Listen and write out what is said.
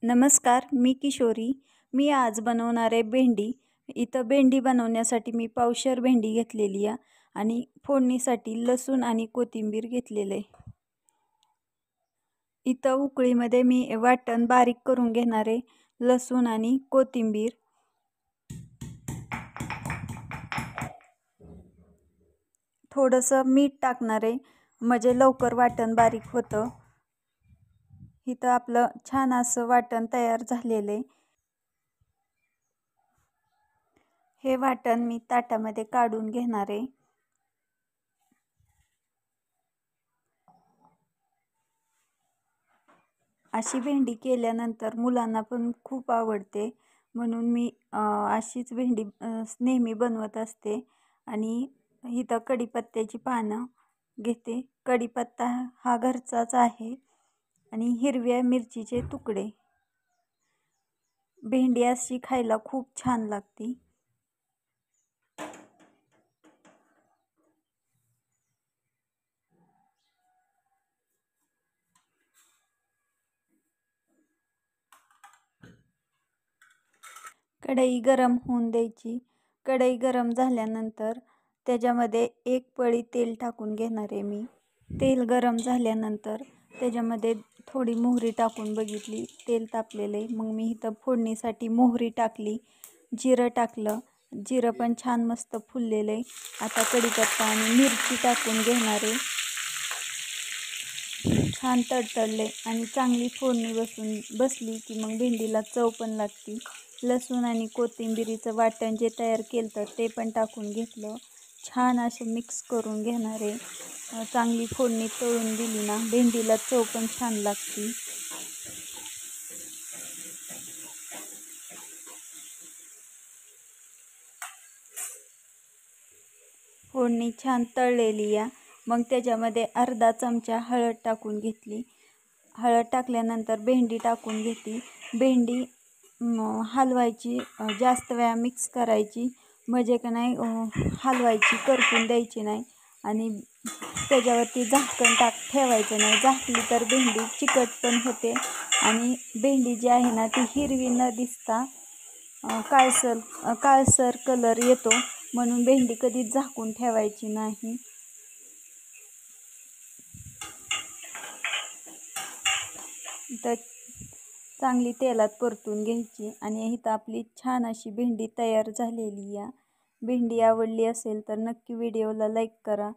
नमस्कार, मी किशोरी. मी आज बनवणार आहे भेंडी. इथं भेंडी बनवण्यासाठी मी पावशेर भेंडी घेतलेली आहे आणि फोडणीसाठी लसूण आणि कोथिंबीर घेतलेले आहे. इथं उकळीमध्ये मी वाटण बारीक करून घेणार आहे, लसूण आणि कोथिंबीर. थोडंसं मीठ टाकणार आहे, म्हणजे लवकर वाटण बारीक होतं. इथं आपलं छान असं वाटण तयार झालेलं आहे. हे वाटण मी ताटामध्ये काढून घेणार आहे. अशी भेंडी केल्यानंतर मुलांना पण खूप आवडते, म्हणून मी अशीच भेंडी नेहमी बनवत असते. आणि इथं कढीपत्त्याची पानं घेते. कढीपत्ता हा घरचाच आहे आणि हिरव्या मिरचीचे तुकडे. भेंडी अशी खायला खूप छान लागते. कढई गरम होऊन द्यायची. कढई गरम झाल्यानंतर त्याच्यामध्ये एक पळी तेल टाकून घेणार आहे मी. तेल गरम झाल्यानंतर त्याच्यामध्ये थोडी मोहरी टाकून बघितली, तेल तापलेलं आहे. मग मी इथं फोडणीसाठी मोहरी टाकली, जिरं टाकलं. जिरं पण छान मस्त फुललेलं आहे. आता कढीपत्ता आणि मिरची टाकून घेणार आहे. छान तडतडले आणि चांगली फोडणी बसली की मग भेंडीला चव पण लागते. लसूण आणि कोथिंबीरीचं वाटण जे तयार केलं ते पण टाकून घेतलं. छान असं मिक्स करून घेणार आहे. चांगली फोडणी तळून दिली ना, भेंडीला चव पण छान लागते. फोडणी छान तळलेली आहे. मग त्याच्यामध्ये अर्धा चमचा हळद टाकून घेतली. हळद टाकल्यानंतर भेंडी टाकून घेतली. भेंडी हलवायची, जास्त वेळा मिक्स करायची, म्हणजे का नाही हलवायची, करपून द्यायची नाही. आणि त्याच्यावरती झाकण ठेवायचं नाही. झाकली तर भेंडी चिकट पण होते आणि भेंडी जी आहे ना ती हिरवी न दिसता काळसर कलर येतो, म्हणून भेंडी कधीच झाकून ठेवायची नाही. तर चांगली तेलात परतून घ्यायची. आणि इथं आपली छान अशी भेंडी तयार झालेली आहे. भेंडी आवडली असेल तर नक्की व्हिडिओला लाईक करा.